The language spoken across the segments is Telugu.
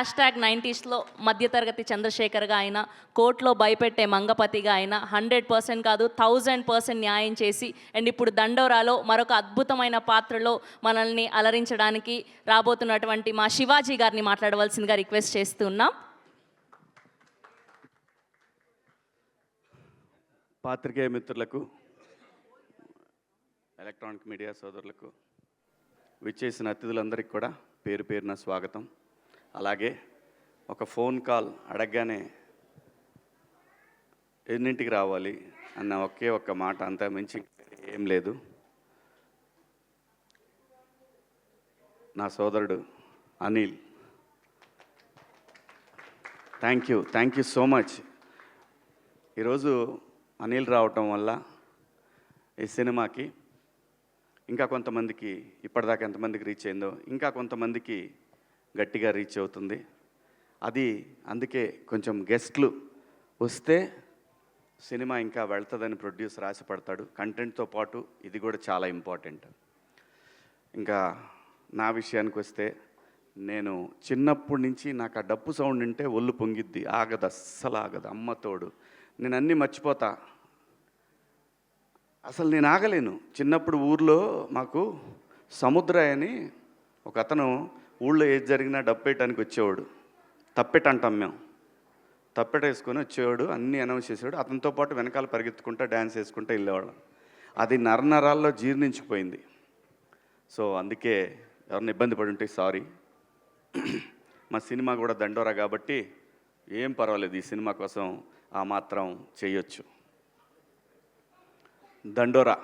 #90స్లో మధ్యతరగతి చంద్రశేఖర్గా అయినా, కోర్టులో భయపెట్టే మంగపతిగా అయినా 100% కాదు 1000% న్యాయం చేసి అండ్ ఇప్పుడు దండోరాలో మరొక అద్భుతమైన పాత్రలో మనల్ని అలరించడానికి రాబోతున్నటువంటి మా శివాజీ గారిని మాట్లాడవలసిందిగా రిక్వెస్ట్ చేస్తున్నాం. పాత్రికేయ మిత్రులకు, ఎలక్ట్రానిక్ మీడియా సోదరులకు, విచ్చేసిన అతిథులందరికీ కూడా పేరు పేరున స్వాగతం. అలాగే ఒక ఫోన్ కాల్ అడగగానే ఎన్నింటికి రావాలి అన్న ఒకే ఒక్క మాట, అంతా మించి ఏం లేదు. నా సోదరుడు Anil, thank you so much. ఈరోజు అనిల్ రావటం వల్ల ఈ సినిమాకి ఇంకా కొంతమందికి, ఇప్పటిదాకా ఎంతమందికి రీచ్ అయిందో ఇంకా కొంతమందికి గట్టిగా రీచ్ అవుతుంది. అది అందుకే కొంచెం గెస్ట్లు వస్తే సినిమా ఇంకా వెళ్తుందని ప్రొడ్యూసర్ ఆశపడతాడు. కంటెంట్తో పాటు ఇది కూడా చాలా ఇంపార్టెంట్. ఇంకా నా విషయానికి వస్తే, నేను చిన్నప్పటి నుంచి నాకు ఆ డప్పు సౌండ్ వింటే ఒళ్ళు పొంగిద్ది, ఆగదు, అస్సలు ఆగదు. అమ్మతోడు నేను అన్నీ మర్చిపోతా, అసలు నేను ఆగలేను. చిన్నప్పుడు ఊర్లో మాకు సముద్రయ్య అని ఒక అతను ఊళ్ళో ఏది జరిగినా డప్పేయటానికి వచ్చేవాడు. తప్పెట అంటాం మేము, తప్పెట వేసుకొని వచ్చేవాడు, అన్నీ అనౌన్స్ చేసేవాడు. అతనితో పాటు వెనకాల పరిగెత్తుకుంటా డ్యాన్స్ వేసుకుంటూ వెళ్ళేవాళ్ళం. అది నరనరాల్లో జీర్ణించిపోయింది. సో అందుకే ఎవరిని ఇబ్బంది పడి ఉంటే సారీ. మా సినిమా కూడా దండోరా కాబట్టి ఏం పర్వాలేదు, ఈ సినిమా కోసం ఆ మాత్రం చేయొచ్చు. దండోరా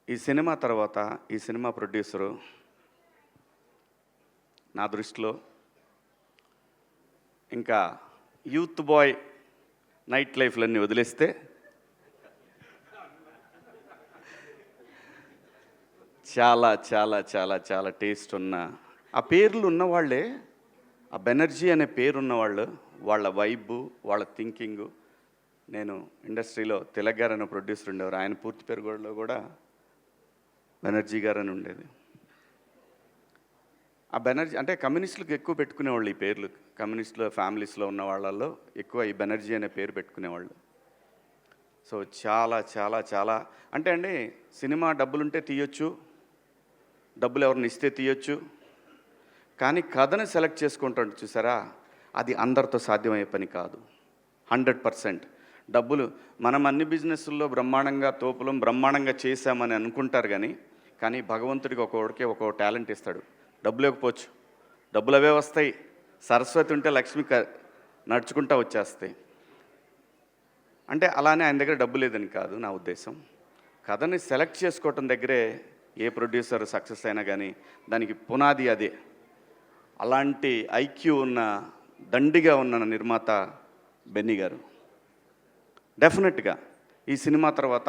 ఈ సినిమా తర్వాత ఈ సినిమా ప్రొడ్యూసరు నా దృష్టిలో ఇంకా యూత్ బాయ్ నైట్ లైఫ్లన్నీ వదిలేస్తే చాలా చాలా చాలా చాలా టేస్ట్ ఉన్న, ఆ పేర్లు ఉన్నవాళ్ళే, ఆ బెనర్జీ అనే పేరున్నవాళ్ళు, వాళ్ళ వైబు, వాళ్ళ థింకింగు. నేను ఇండస్ట్రీలో తిలక్ గారు అనే ప్రొడ్యూసర్ ఉండేవారు, ఆయన పూర్తి పేరులో కూడా బెనర్జీ గారు అని ఉండేది. ఆ బెనర్జీ అంటే కమ్యూనిస్టులకు ఎక్కువ పెట్టుకునేవాళ్ళు ఈ పేర్లు. కమ్యూనిస్టుల ఫ్యామిలీస్లో ఉన్న వాళ్ళల్లో ఎక్కువ ఈ బెనర్జీ అనే పేరు పెట్టుకునేవాళ్ళు. సో చాలా చాలా చాలా అంటే అండి, సినిమా డబ్బులుంటే తీయొచ్చు, డబ్బులు ఎవరిని ఇస్తే తీయొచ్చు, కానీ కథను సెలెక్ట్ చేసుకుంటాడు చూసారా, అది అందరితో సాధ్యమయ్యే పని కాదు. 100% డబ్బులు మనం అన్ని బిజినెస్ల్లో బ్రహ్మాండంగా తోపులం బ్రహ్మాండంగా చేశామని అనుకుంటారు, కానీ భగవంతుడికి ఒక్కొక్కడికి ఒక్కో టాలెంట్ ఇస్తాడు. డబ్బులు ఇవ్వకపోవచ్చు, డబ్బులు అవే వస్తాయి. సరస్వతి ఉంటే లక్ష్మి నడుచుకుంటూ వచ్చేస్తాయి. అంటే అలానే ఆయన దగ్గర డబ్బు లేదని కాదు నా ఉద్దేశం. కథని సెలెక్ట్ చేసుకోవటం దగ్గరే ఏ ప్రొడ్యూసర్ సక్సెస్ అయినా కానీ దానికి పునాది అదే. అలాంటి ఐక్యూ ఉన్న, దండిగా ఉన్న నిర్మాత బెన్నీ గారు. డెఫినెట్గా ఈ సినిమా తర్వాత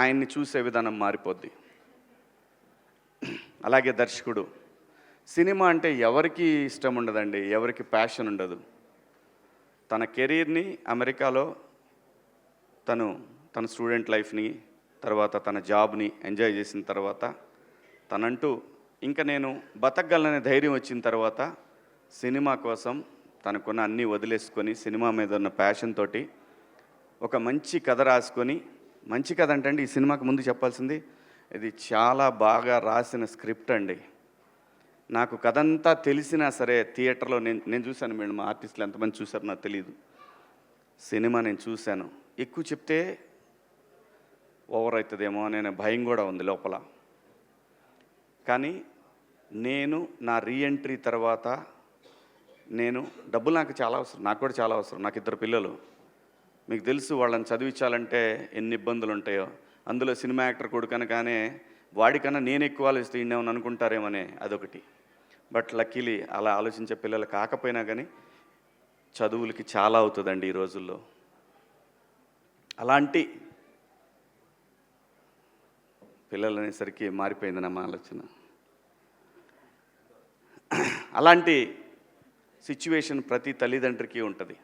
ఆయన్ని చూసే విధానం మారిపోద్ది. అలాగే దర్శకుడు, సినిమా అంటే ఎవరికి ఇష్టం ఉండదండి, ఎవరికి ప్యాషన్ ఉండదు. తన కెరీర్ని అమెరికాలో తన స్టూడెంట్ లైఫ్ని, తర్వాత తన జాబ్ని ఎంజాయ్ చేసిన తర్వాత తనంటూ ఇంకా నేను బతకగలననే ధైర్యం వచ్చిన తర్వాత సినిమా కోసం తనకున్న అన్నీ వదిలేసుకొని సినిమా మీద ఉన్న ప్యాషన్ తోటి ఒక మంచి కథ రాసుకొని, మంచి కథ అంటే అండి, ఈ సినిమాకి ముందు చెప్పాల్సింది, ఇది చాలా బాగా రాసిన స్క్రిప్ట్ అండి. నాకు కథ అంతా తెలిసినా సరే థియేటర్లో నేను చూశాను. మేడం, మా ఆర్టిస్టులు ఎంతమంది చూశారో నాకు తెలియదు. సినిమా నేను చూశాను. ఎక్కువ చెప్తే ఓవర్ అవుతుందేమో అనే భయం కూడా ఉంది లోపల. కానీ నేను నా రీఎంట్రీ తర్వాత డబ్బులు నాకు చాలా అవసరం, నాకు కూడా చాలా అవసరం. నాకు 2 పిల్లలు, మీకు తెలుసు, వాళ్ళని చదివించాలంటే ఎన్ని ఇబ్బందులు ఉంటాయో. అందులో సినిమా యాక్టర్ కొడుకనగానే వాడికన్నా నేను ఎక్కువ ఆలోచిస్తే ఈయనేమని అనుకుంటారేమనే అదొకటి. బట్ లక్కీలీ అలా ఆలోచించే పిల్లలు కాకపోయినా కానీ చదువులకి చాలా అవుతుందండి ఈ రోజుల్లో. అలాంటి పిల్లలు అనేసరికి మారిపోయింది నా ఆలోచన. అలాంటి సిచ్యువేషన్ ప్రతి తల్లిదండ్రికి ఉంటుంది.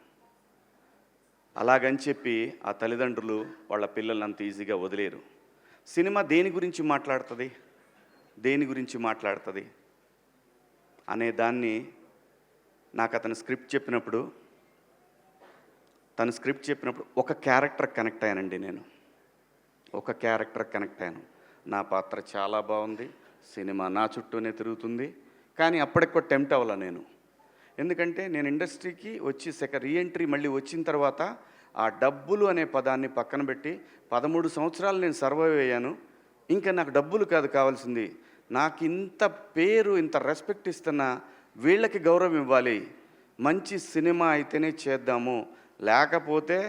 అలాగని చెప్పి ఆ తల్లిదండ్రులు వాళ్ళ పిల్లల్ని అంత ఈజీగా వదిలేరు. సినిమా దేని గురించి మాట్లాడుతుంది? అనే దాన్ని నాకు అతను స్క్రిప్ట్ చెప్పినప్పుడు ఒక క్యారెక్టర్ కనెక్ట్ అయ్యానండి నేను. ఒక క్యారెక్టర్ కనెక్ట్ అయ్యాను. నా పాత్ర చాలా బాగుంది, సినిమా నా చుట్టూనే తిరుగుతుంది. కానీ అప్పటికి కూడా టెంప్ట్ అవ్వాల నేను. ఎందుకంటే నేను ఇండస్ట్రీకి వచ్చి రీఎంట్రీ మళ్ళీ వచ్చిన తర్వాత ఆ డబ్బులు అనే పదాన్ని పక్కన పెట్టి 13 సంవత్సరాలు నేను సర్వైవ్ అయ్యాను. ఇంకా నాకు డబ్బులు కాదు కావాల్సింది, నాకు ఇంత పేరు, ఇంత రెస్పెక్ట్ ఇస్తున్న వీళ్ళకి గౌరవం ఇవ్వాలి, మంచి సినిమా అయితేనే చేద్దాము, లేకపోతే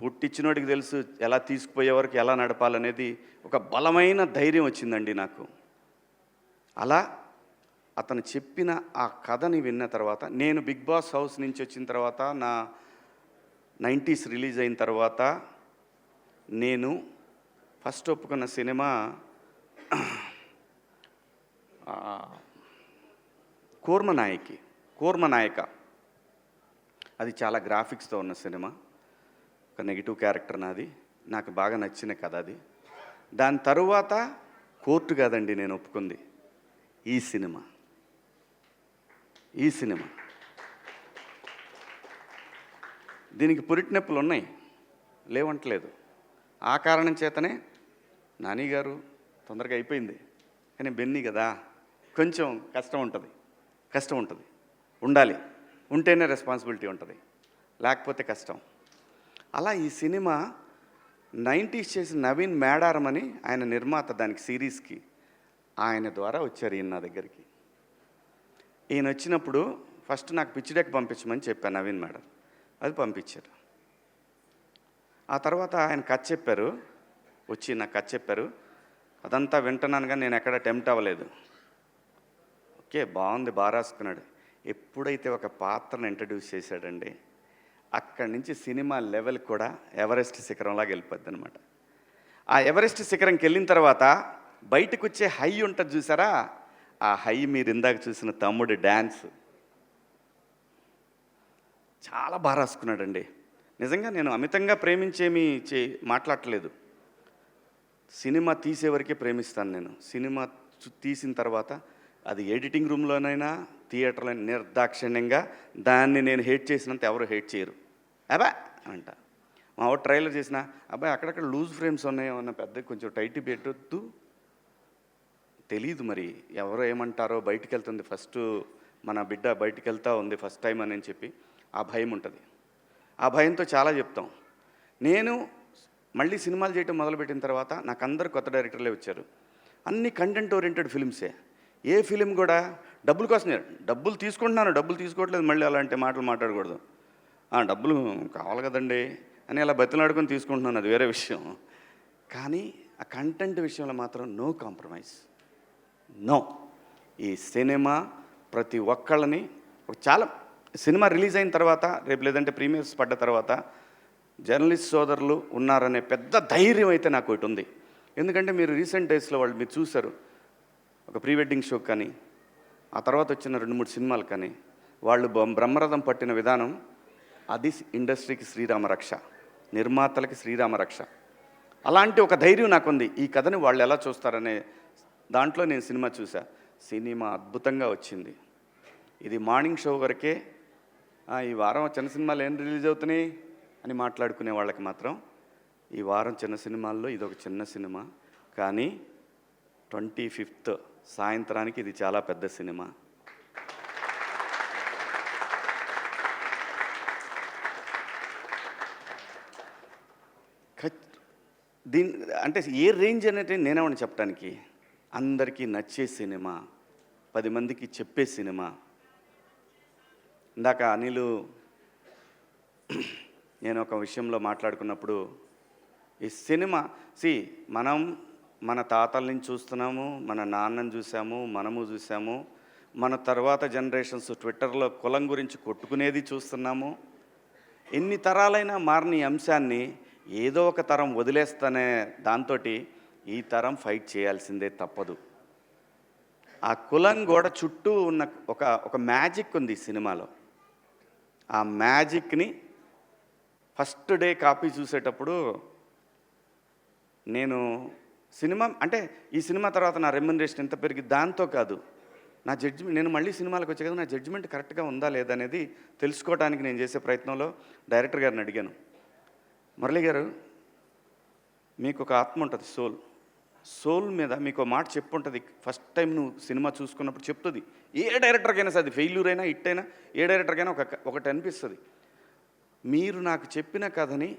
పుట్టించినోడికి తెలుసు ఎలా తీసుకుపోయే వరకు ఎలా నడపాలనేది ఒక బలమైన ధైర్యం వచ్చిందండి నాకు. అలా అతను చెప్పిన ఆ కథని విన్న తర్వాత, నేను బిగ్ బాస్ హౌస్ నుంచి వచ్చిన తర్వాత, నా 90s రిలీజ్ అయిన తర్వాత నేను ఫస్ట్ ఒప్పుకున్న సినిమా కూర్మనాయక. అది చాలా గ్రాఫిక్స్తో ఉన్న సినిమా. ఒక నెగిటివ్ క్యారెక్టర్ నాది, నాకు బాగా నచ్చిన కథ అది. దాని తరువాత కోర్టు కాదండి నేను ఒప్పుకుంది, ఈ సినిమా. దీనికి పురిటినొప్పులు ఉన్నాయి, లేవంటలేదు. ఆ కారణం చేతనే నాని గారు తొందరగా అయిపోయింది, కానీ బెన్నీ కదా, కొంచెం కష్టం ఉంటుంది. ఉండాలి, ఉంటేనే రెస్పాన్సిబిలిటీ ఉంటుంది, లేకపోతే కష్టం. అలా ఈ సినిమా 90s చేసిన నవీన్ మేడారం అని ఆయన నిర్మాత, దానికి సిరీస్కి ఆయన ద్వారా వచ్చారు ఈయన నా దగ్గరికి. ఈయన వచ్చినప్పుడు ఫస్ట్ నాకు పిచ్ డెక్ పంపించమని చెప్పాను నవీన్ మేడం, అది పంపించారు. ఆ తర్వాత ఆయన కథ చెప్పారు, వచ్చి నాకు కథ చెప్పారు. అదంతా వింటున్నాను కానీ నేను ఎక్కడ టెంప్ట్ అవ్వలేదు. ఓకే, బాగుంది, బాగా రాసుకున్నాడు. ఎప్పుడైతే ఒక పాత్రను ఇంట్రడ్యూస్ చేశాడండి, అక్కడి నుంచి సినిమా లెవెల్ కూడా ఎవరెస్ట్ శిఖరంలాగా వెళ్ళిపోద్ది అనమాట. ఆ ఎవరెస్ట్ శిఖరంకి వెళ్ళిన తర్వాత బయటకు వచ్చే హై ఉంటుంది చూసారా, ఆ హై మీరు ఇందాక చూసిన తమ్ముడి డ్యాన్స్ చాలా బాగా రాసుకున్నాడండి. నిజంగా నేను అమితంగా ప్రేమించేమీ మాట్లాడట్లేదు. సినిమా తీసేవరకే ప్రేమిస్తాను నేను. సినిమా తీసిన తర్వాత అది ఎడిటింగ్ రూమ్లోనైనా థియేటర్లో నిర్దాక్షిణ్యంగా దాన్ని నేను హేట్ చేసినంత ఎవరు హేట్ చేయరు. అబ్బా అంట. మా వాడు ట్రైలర్ చేసిన, అబ్బాయి అక్కడక్కడ లూజ్ ఫ్రేమ్స్ ఉన్నాయో అన్న, పెద్ద కొంచెం టైట్ పెట్టొద్దు, తెలీదు మరి ఎవరో ఏమంటారో, బయటికి వెళ్తుంది ఫస్ట్, మన బిడ్డ బయటికి వెళ్తూ ఉంది ఫస్ట్ టైం అని చెప్పి ఆ భయం ఉంటుంది. ఆ భయంతో చాలా చెప్తాం. నేను మళ్ళీ సినిమాలు చేయటం మొదలుపెట్టిన తర్వాత నాకు అందరు కొత్త డైరెక్టర్లే వచ్చారు. అన్ని కంటెంట్ ఓరియంటెడ్ ఫిల్మ్సే. ఏ ఫిలిం కూడా డబ్బుల కోసం, డబ్బులు తీసుకుంటున్నాను, డబ్బులు తీసుకోవట్లేదు, మళ్ళీ అలాంటి మాటలు మాట్లాడకూడదు. డబ్బులు కావాలి కదండి అని అలా బతిలాడుకొని తీసుకుంటున్నాను, అది వేరే విషయం. కానీ ఆ కంటెంట్ విషయంలో మాత్రం నో కాంప్రమైజ్, నో. ఈ సినిమా ప్రతి ఒక్కళ్ళని, చాలా సినిమా రిలీజ్ అయిన తర్వాత, రేపు లేదంటే ప్రీమియర్స్ పడ్డ తర్వాత జర్నలిస్ట్ సోదరులు ఉన్నారనే పెద్ద ధైర్యం అయితే నాకు ఒకటి ఉంది. ఎందుకంటే మీరు రీసెంట్ డేస్లో వాళ్ళు మీరు చూశారు, ఒక ప్రీ వెడ్డింగ్ షో కానీ, ఆ తర్వాత వచ్చిన 2-3 సినిమాలు కానీ, వాళ్ళు బ్రహ్మరథం పట్టిన విధానం, అది ఇండస్ట్రీకి శ్రీరామరక్ష, నిర్మాతలకి శ్రీరామరక్ష. అలాంటి ఒక ధైర్యం నాకుంది. ఈ కథని వాళ్ళు ఎలా చూస్తారనే దాంట్లో నేను సినిమా చూసా. సినిమా అద్భుతంగా వచ్చింది. ఇది మార్నింగ్ షో వరకే, ఈ వారం చిన్న సినిమాలు ఏం రిలీజ్ అవుతున్నాయి అని మాట్లాడుకునే వాళ్ళకి మాత్రం ఈ వారం చిన్న సినిమాల్లో ఇదొక చిన్న సినిమా. కానీ 25th సాయంత్రానికి ఇది చాలా పెద్ద సినిమా. అంటే ఏ రేంజ్ అనేది నేనేమని చెప్పడానికి, అందరికీ నచ్చే సినిమా, 10 మందికి చెప్పే సినిమా. ఇందాక అనిలు నేను ఒక విషయంలో మాట్లాడుకున్నప్పుడు, ఈ సినిమా మనం మన తాతల నుంచి చూస్తున్నాము, మన నాన్నని చూసాము, మనము చూసాము, మన తర్వాత జనరేషన్స్ ట్విట్టర్లో కులం గురించి కొట్టుకునేది చూస్తున్నాము. ఎన్ని తరాలైనా మారిన ఈ అంశాన్ని ఏదో ఒక తరం వదిలేస్తానే దాంతో ఈ తరం ఫైట్ చేయాల్సిందే, తప్పదు. ఆ కులం గోడ చుట్టూ ఉన్న ఒక మ్యాజిక్ ఉంది ఈ సినిమాలో. ఆ మ్యాజిక్ని ఫస్ట్ డే కాపీ చూసేటప్పుడు నేను సినిమా అంటే ఈ సినిమా తర్వాత నా రెమ్యునరేషన్ ఎంత పెరిగి దాంతో కాదు, నా జడ్జిమెంట్, నేను మళ్ళీ సినిమాలకు వచ్చే కదా, నా జడ్జిమెంట్ కరెక్ట్గా ఉందా లేదా అనేది తెలుసుకోవడానికి నేను చేసే ప్రయత్నంలో డైరెక్టర్ గారిని అడిగాను, మురళి గారు మీకు ఒక ఆత్మ ఉంటుంది, సోల్ మీద మీకు ఒక మాట చెప్పుంటుంది, ఫస్ట్ టైం నువ్వు సినిమా చూసుకున్నప్పుడు చెప్తుంది. ఏ డైరెక్టర్కైనా సరే, అది ఫెయిల్యూర్ అయినా హిట్ అయినా ఏ డైరెక్టర్కైనా ఒకటి అనిపిస్తుంది. మీరు నాకు చెప్పిన కథని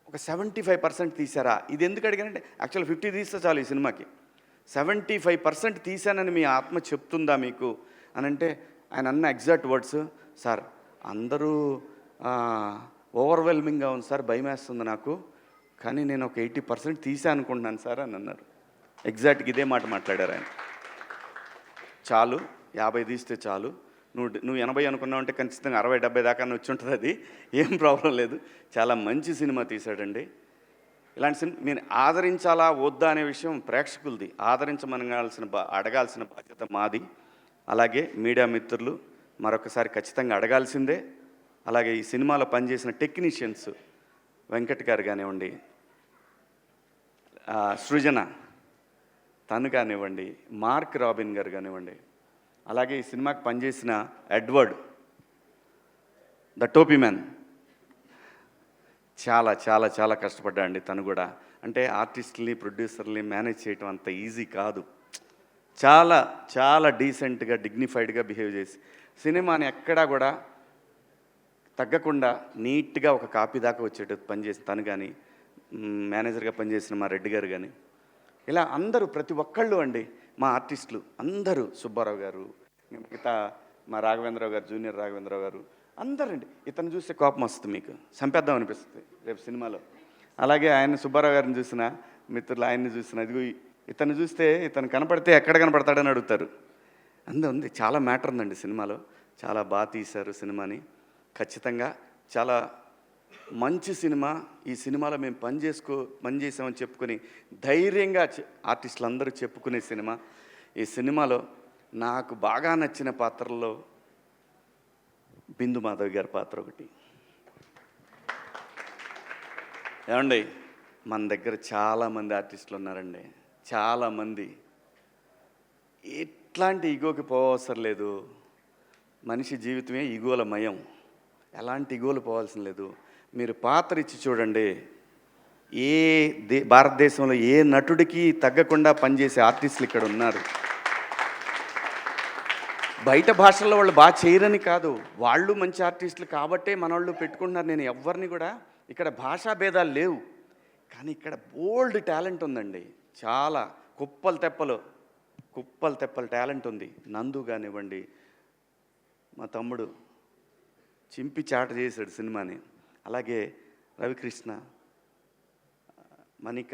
ఒక 75% తీశారా? ఇది ఎందుకు అడిగానంటే యాక్చువల్ 50 తీస్తే చాలు ఈ సినిమాకి, 75% తీశానని మీ ఆత్మ చెప్తుందా మీకు అని అంటే, ఆయన అన్న ఎగ్జాక్ట్ వర్డ్స్, సార్ అందరూ ఓవర్వెల్మింగ్గా ఉంది సార్, భయం వేస్తుంది నాకు, కానీ నేను ఒక 80% తీసా అనుకుంటున్నాను సార్ అని అన్నారు. ఎగ్జాక్ట్గా ఇదే మాట మాట్లాడారు ఆయన. చాలు 50 తీస్తే చాలు, నువ్వు 80 అనుకున్నావు అంటే ఖచ్చితంగా 60-70 దాకా వచ్చి ఉంటుంది, అది ఏం ప్రాబ్లం లేదు. చాలా మంచి సినిమా తీశాడండి. ఇలాంటి సినిమా మీరు ఆదరించాలా వద్దా అనే విషయం ప్రేక్షకులది, అడగాల్సిన బాధ్యత మాది. అలాగే మీడియా మిత్రులు మరొకసారి ఖచ్చితంగా అడగాల్సిందే. అలాగే ఈ సినిమాలో పనిచేసిన టెక్నీషియన్స్ వెంకట్ గారు కానివ్వండి, సృజన తను కానివ్వండి, మార్క్ రాబిన్ గారు కానివ్వండి, అలాగే ఈ సినిమాకి పనిచేసిన ఎడ్వర్డ్ ద టోపీ మ్యాన్ చాలా చాలా చాలా కష్టపడ్డా అండి. తను కూడా అంటే ఆర్టిస్టుల్ని ప్రొడ్యూసర్ని మేనేజ్ చేయటం అంత ఈజీ కాదు. చాలా చాలా డీసెంట్గా డిగ్నిఫైడ్గా బిహేవ్ చేసి సినిమాని ఎక్కడా కూడా తగ్గకుండా నీట్గా ఒక కాపీ దాకా వచ్చేటట్టు పనిచేసి తను కానీ, మేనేజర్గా పనిచేసిన మా రెడ్డి గారు కానీ, ఇలా అందరూ ప్రతి ఒక్కళ్ళు అండి మా ఆర్టిస్టులు అందరూ, సుబ్బారావు గారు, మిగతా మా రాఘవేంద్రరావు గారు, జూనియర్ రాఘవేంద్రరావు గారు, అందరండి. ఇతను చూస్తే కోపం వస్తుంది, మీకు చంపేద్దాం అనిపిస్తుంది రేపు సినిమాలో. అలాగే ఆయన సుబ్బారావు గారిని చూసిన మిత్రులు, ఆయన్ని చూసిన, ఇదిగో ఇతను చూస్తే ఇతను కనపడితే ఎక్కడ కనపడతాడని అడుగుతారు. ఉంది, చాలా మ్యాటర్ ఉందండి సినిమాలో. చాలా బాగా తీశారు సినిమాని. ఖచ్చితంగా చాలా మంచి సినిమా. ఈ సినిమాలో మేము పనిచేసామని చెప్పుకొని ధైర్యంగా ఆర్టిస్టులు అందరూ చెప్పుకునే సినిమా. ఈ సినిమాలో నాకు బాగా నచ్చిన పాత్రల్లో బిందు మాధవి గారి పాత్ర ఒకటి. ఏమండి, మన దగ్గర చాలామంది ఆర్టిస్టులు ఉన్నారండి, చాలామంది. ఎట్లాంటి ఈగోకి పోవసరం లేదు. మనిషి జీవితమే ఈగోల మయం. ఎలాంటి ఈగోలు పోవాల్సిన లేదు. మీరు పాత్ర ఇచ్చి చూడండి, భారతదేశంలో ఏ నటుడికి తగ్గకుండా పనిచేసే ఆర్టిస్టులు ఇక్కడ ఉన్నారు. బయట భాషల్లో వాళ్ళు బాగా చేయరని కాదు, వాళ్ళు మంచి ఆర్టిస్టులు కాబట్టే మన వాళ్ళు పెట్టుకుంటున్నారు. నేను ఎవరిని కూడా, ఇక్కడ భాషా భేదాలు లేవు, కానీ ఇక్కడ బోల్డ్ టాలెంట్ ఉందండి. చాలా కుప్పలు తెప్పలు టాలెంట్ ఉంది. నందు కానివ్వండి, మా తమ్ముడు చింపి చాట చేశాడు సినిమాని. అలాగే రవికృష్ణ, మణిక,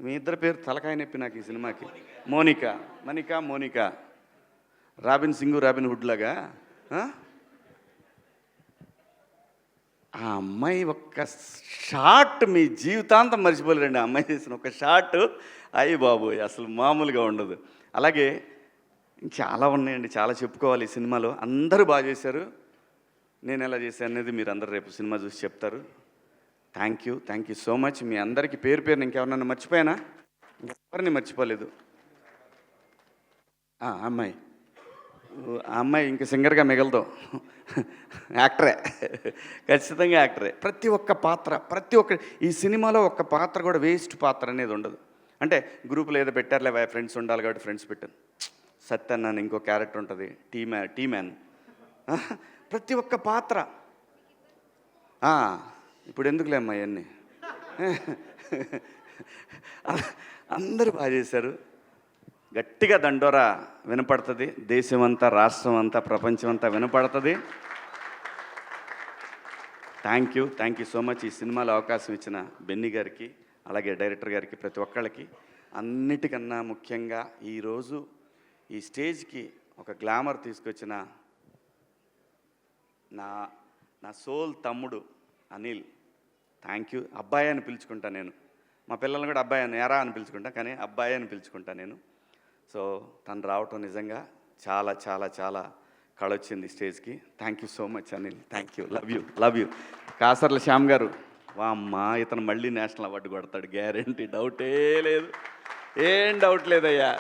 మీ ఇద్దరు పేరు తలకాయ నొప్పి నాకు ఈ సినిమాకి. Monica, Robin Singh, Robin Hood లాగా. ఆ అమ్మాయి ఒక్క షాట్ మీ జీవితాంతం మర్చిపోలేరండి. ఆ అమ్మాయి చేసిన ఒక షాట్, అయ్యి బాబోయ్, అసలు మామూలుగా ఉండదు. అలాగే చాలా ఉన్నాయండి, చాలా చెప్పుకోవాలి ఈ సినిమాలో. అందరూ బాగా చేశారు. నేను ఎలా చేశాను అనేది మీరు అందరూ రేపు సినిమా చూసి చెప్తారు. Thank you so much. మీ అందరికీ పేరు ఇంకెవరన్నా మర్చిపోయానా? ఎవరిని మర్చిపోలేదు. ఆ అమ్మాయి ఇంకా సింగర్గా మిగలదు, యాక్టరే, ఖచ్చితంగా యాక్టరే. ప్రతి ఒక్క ఈ సినిమాలో ఒక్క పాత్ర కూడా వేస్ట్ పాత్ర అనేది ఉండదు. అంటే గ్రూపులో ఏదో పెట్టారులే, ఫ్రెండ్స్ ఉండాలి కాబట్టి ఫ్రెండ్స్ పెట్టాను. సత్యన్ అని ఇంకో క్యారెక్టర్ ఉంటుంది, టీ మ్యాన్. ప్రతి ఒక్క పాత్ర. ఇప్పుడు ఎందుకులే అమ్మా ఇవన్నీ. అందరూ బాగా చేశారు. గట్టిగా దండోరా వినపడుతుంది, దేశమంతా, రాష్ట్రం అంతా, ప్రపంచం అంతా వినపడుతుంది. Thank you so much. ఈ సినిమాలో అవకాశం ఇచ్చిన బెన్నీ గారికి, అలాగే డైరెక్టర్ గారికి, ప్రతి ఒక్కళ్ళకి. అన్నిటికన్నా ముఖ్యంగా ఈరోజు ఈ స్టేజ్కి ఒక గ్లామర్ తీసుకొచ్చిన నా సోల్ తమ్ముడు అనిల్, థ్యాంక్ యూ. అబ్బాయి అని పిలుచుకుంటా నేను. మా పిల్లల్ని కూడా అబ్బాయి అని, ఎరా అని పిలుచుకుంటా, కానీ అబ్బాయి అని పిలుచుకుంటా నేను. సో తను రావటం నిజంగా చాలా చాలా చాలా కళొచ్చింది స్టేజ్కి. Thank you so much Anil. Thank you. Love you. Kasarla Shyam గారు, వామ్మా, ఇతను మళ్ళీ నేషనల్ అవార్డు కొడతాడు, గ్యారంటీ, డౌటే లేదు. ఏం డౌట్ లేదయ్యా.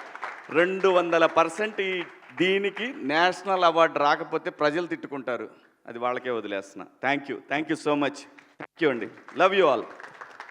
200% దీనికి నేషనల్ అవార్డు రాకపోతే ప్రజలు తిట్టుకుంటారు. అది వాళ్ళకే వదిలేస్తున్నా. Thank you so much. Thank you అండి. Love you all.